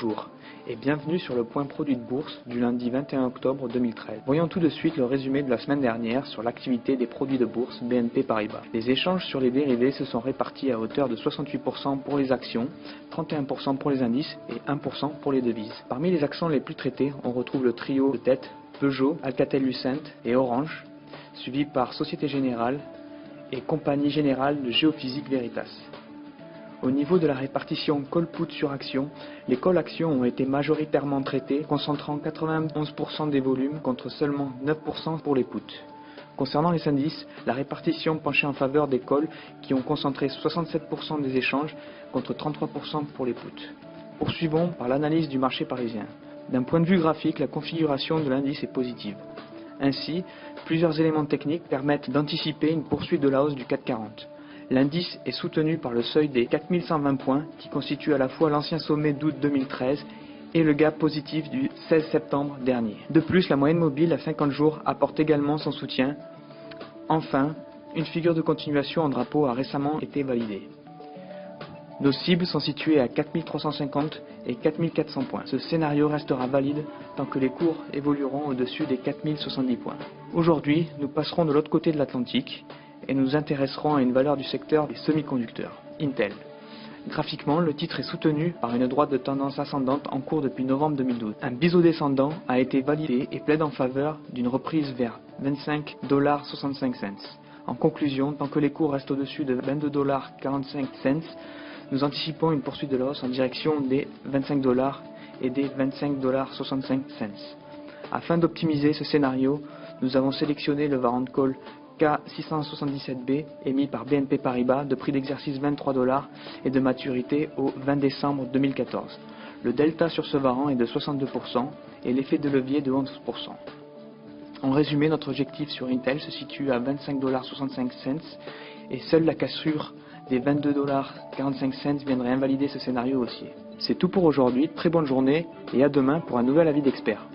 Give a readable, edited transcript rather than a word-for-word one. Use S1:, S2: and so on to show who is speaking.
S1: Bonjour et bienvenue sur le point produit de bourse du lundi 21 octobre 2013. Voyons tout de suite le résumé de la semaine dernière sur l'activité des produits de bourse BNP Paribas. Les échanges sur les dérivés se sont répartis à hauteur de 68% pour les actions, 31% pour les indices et 1% pour les devises. Parmi les actions les plus traitées, on retrouve le trio de tête Peugeot, Alcatel-Lucent et Orange, suivi par Société Générale et Compagnie Générale de Géophysique Veritas. Au niveau de la répartition call-put sur action, les call-actions ont été majoritairement traitées, concentrant 91% des volumes contre seulement 9% pour les puts. Concernant les indices, la répartition penchait en faveur des calls qui ont concentré 67% des échanges contre 33% pour les puts. Poursuivons par l'analyse du marché parisien. D'un point de vue graphique, la configuration de l'indice est positive. Ainsi, plusieurs éléments techniques permettent d'anticiper une poursuite de la hausse du CAC 40. L'indice est soutenu par le seuil des 4120 points qui constitue à la fois l'ancien sommet d'août 2013 et le gap positif du 16 septembre dernier. De plus, la moyenne mobile à 50 jours apporte également son soutien. Enfin, une figure de continuation en drapeau a récemment été validée. Nos cibles sont situées à 4350 et 4400 points. Ce scénario restera valide tant que les cours évolueront au-dessus des 4070 points. Aujourd'hui, nous passerons de l'autre côté de l'Atlantique et nous intéresserons à une valeur du secteur des semi-conducteurs, Intel. Graphiquement, le titre est soutenu par une droite de tendance ascendante en cours depuis novembre 2012. Un biseau descendant a été validé et plaide en faveur d'une reprise vers 25,65 $. En conclusion, tant que les cours restent au-dessus de 22,45 $, nous anticipons une poursuite de la hausse en direction des 25 $ et des 25,65 $. Afin d'optimiser ce scénario, nous avons sélectionné le warrant call K677B émis par BNP Paribas de prix d'exercice 23 $ et de maturité au 20 décembre 2014. Le delta sur ce warrant est de 62% et l'effet de levier de 11%. En résumé, notre objectif sur Intel se situe à 25,65 $ et seule la cassure des 22,45 $ viendrait invalider ce scénario haussier. C'est tout pour aujourd'hui, très bonne journée et à demain pour un nouvel avis d'expert.